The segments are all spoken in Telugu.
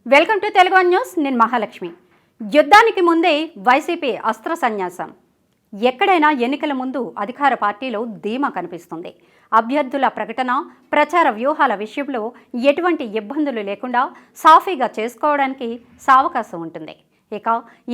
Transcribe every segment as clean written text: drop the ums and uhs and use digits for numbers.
Welcome to Telugu news. నేను మహాలక్ష్మి. యుద్ధానికి ముందే వైసీపీ అస్త్ర సన్యాసం. ఎక్కడైనా ఎన్నికల ముందు అధికార పార్టీలో ధీమా కనిపిస్తుంది. అభ్యర్థుల ప్రకటన, ప్రచార వ్యూహాల విషయంలో ఎటువంటి ఇబ్బందులు లేకుండా సాఫీగా చేసుకోవడానికి సావకాశం ఉంటుంది. ఇక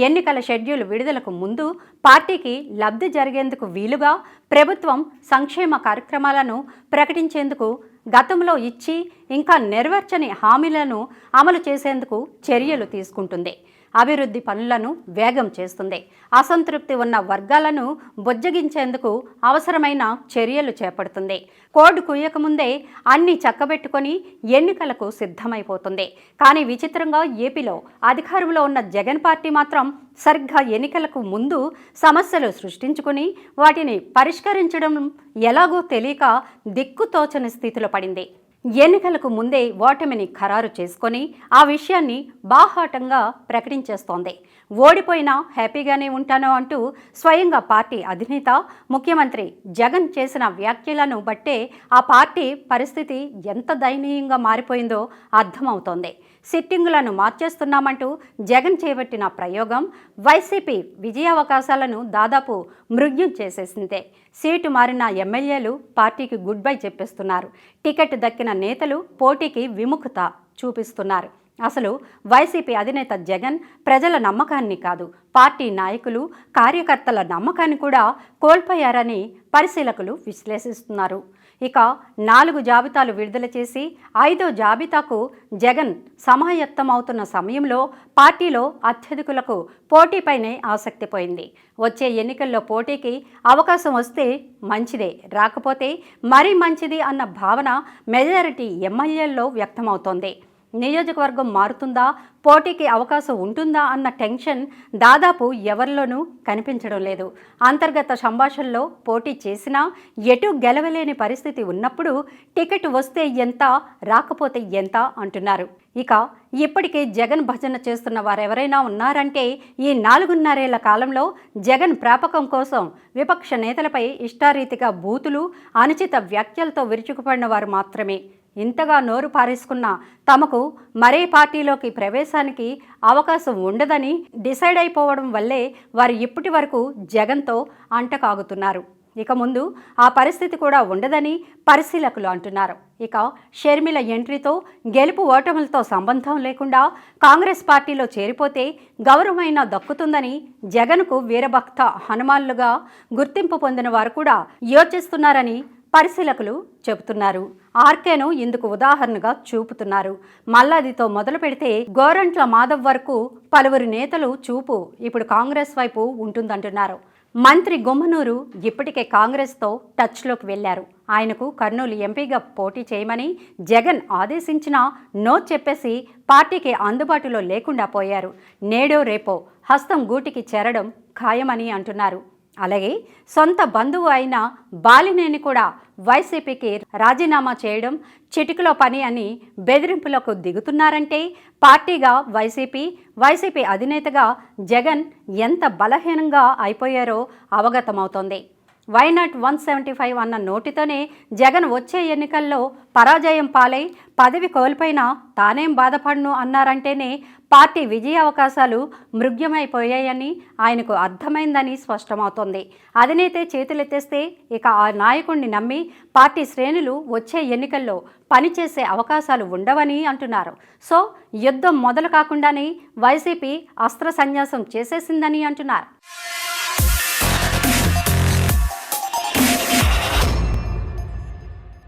ఎన్నికల షెడ్యూల్ విడుదలకు ముందు పార్టీకి లబ్ధి జరిగేందుకు వీలుగా ప్రభుత్వం సంక్షేమ కార్యక్రమాలను ప్రకటించేందుకు గతంలో ఇచ్చి ఇంకా నెరవేర్చని హామీలను అమలు చేసేందుకు చర్యలు తీసుకుంటుంది. అభివృద్ధి పనులను వేగం చేస్తుంది. అసంతృప్తి ఉన్న వర్గాలను బుజ్జగించేందుకు అవసరమైన చర్యలు చేపడుతుంది. కోడ్ కుయ్యకముందే అన్ని చక్కబెట్టుకొని ఎన్నికలకు సిద్ధమైపోతుంది. కానీ విచిత్రంగా ఏపీలో అధికారంలో ఉన్న జగన్ పార్టీ మాత్రం సరిగ్గా ఎన్నికలకు ముందు సమస్యలు సృష్టించుకుని వాటిని పరిష్కరించడం ఎలాగో తెలియక దిక్కుతోచని స్థితిలో పడింది. ఎన్నికలకు ముందే ఓటమిని ఖరారు చేసుకొని ఆ విషయాన్ని బాహాటంగా ప్రకటించేస్తోంది. ఓడిపోయినా హ్యాపీగానే ఉంటాను అంటూ స్వయంగా పార్టీ అధినేత ముఖ్యమంత్రి జగన్ చేసిన వ్యాఖ్యలను బట్టే ఆ పార్టీ పరిస్థితి ఎంత దయనీయంగా మారిపోయిందో అర్థమవుతోంది. సిట్టింగులను మార్చేస్తున్నామంటూ జగన్ చేపట్టిన ప్రయోగం వైసీపీ విజయావకాశాలను దాదాపు మృగ్యం చేసేసిందే. సీటు మారిన ఎమ్మెల్యేలు పార్టీకి గుడ్ బై చెప్పేస్తున్నారు. టికెట్ దక్కిన నేతలు పోటీకి విముఖత చూపిస్తున్నారు. అసలు వైసీపీ అధినేత జగన్ ప్రజల నమ్మకాన్ని కాదు, పార్టీ నాయకులు, కార్యకర్తల నమ్మకాన్ని కూడా కోల్పోయారని పరిశీలకులు విశ్లేషిస్తున్నారు. ఇక 4 జాబితాలు విడుదల చేసి 5వ జాబితాకు జగన్ సమాయత్తమవుతున్న సమయంలో పార్టీలో అత్యధికులకు పోటీపైనే ఆసక్తి పోయింది. వచ్చే ఎన్నికల్లో పోటీకి అవకాశం వస్తే మంచిదే, రాకపోతే మరీ మంచిది అన్న భావన మెజారిటీ ఎమ్మెల్యేల్లో వ్యక్తమవుతోంది. నియోజకవర్గం మారుతుందా, పోటీకి అవకాశం ఉంటుందా అన్న టెన్షన్ దాదాపు ఎవరిలోనూ కనిపించడం లేదు. అంతర్గత సంభాషణలో పోటీ చేసినా ఎటు గెలవలేని పరిస్థితి ఉన్నప్పుడు టికెట్ వస్తే ఎంత, రాకపోతే ఎంత అంటున్నారు. ఇక ఇప్పటికే జగన్ భజన చేస్తున్న వారెవరైనా ఉన్నారంటే ఈ 4.5 ఏళ్ల కాలంలో జగన్ ప్రాపకం కోసం విపక్ష నేతలపై ఇష్టారీతిగా బూతులు, అనుచిత వ్యాఖ్యలతో విరుచుకుపడిన వారు మాత్రమే. ఇంతగా నోరు పారేసుకున్న తమకు మరే పార్టీలోకి ప్రవేశానికి అవకాశం ఉండదని డిసైడ్ అయిపోవడం వల్లే వారు ఇప్పటి వరకు జగన్తో అంటకాగుతున్నారు. ఇక ముందు ఆ పరిస్థితి కూడా ఉండదని పరిశీలకులు అంటున్నారు. ఇక షర్మిల ఎంట్రీతో గెలుపు ఓటములతో సంబంధం లేకుండా కాంగ్రెస్ పార్టీలో చేరిపోతే గౌరవమైనా దక్కుతుందని జగన్కు వీరభక్త హనుమాన్లుగా గుర్తింపు పొందిన వారు కూడా యోచిస్తున్నారని పరిశీలకులు చెబుతున్నారు. ఆర్కేను ఇందుకు ఉదాహరణగా చూపుతున్నారు. మల్లాదితో మొదలు పెడితే గోరంట్ల మాధవ్ వరకు పలువురు నేతలు చూపు ఇప్పుడు కాంగ్రెస్ వైపు ఉంటుందంటున్నారు. మంత్రి గుమ్మనూరు ఇప్పటికే కాంగ్రెస్తో టచ్లోకి వెళ్లారు. ఆయనకు కర్నూలు ఎంపీగా పోటీ చేయమని జగన్ ఆదేశించినా నో చెప్పేసి పార్టీకి అందుబాటులో లేకుండా పోయారు. నేడో రేపో హస్తం గూటికి చేరడం ఖాయమని అంటున్నారు. అలాగే సొంత బంధువు అయిన బాలినేని కూడా వైసీపీకి రాజీనామా చేయడం చిటికలో పని అని బెదిరింపులకు దిగుతున్నారంటే పార్టీగా వైసీపీ అధినేతగా జగన్ ఎంత బలహీనంగా అయిపోయారో అవగతమవుతోంది. వైనాట్ 175 అన్న నోటితోనే జగన్ వచ్చే ఎన్నికల్లో పరాజయం పాలై పదవి కోల్పోయినా తానేం బాధపడను అన్నారంటేనే పార్టీ విజయ అవకాశాలు మృగ్యమైపోయాయని ఆయనకు అర్థమైందని స్పష్టమవుతోంది. అధినేతే చేతులెత్తేస్తే ఇక ఆ నాయకుడిని నమ్మి పార్టీ శ్రేణులు వచ్చే ఎన్నికల్లో పనిచేసే అవకాశాలు ఉండవని అంటున్నారు. సో యుద్ధం మొదలు కాకుండానే వైసీపీ అస్త్ర సన్యాసం చేసేసిందని అంటున్నారు.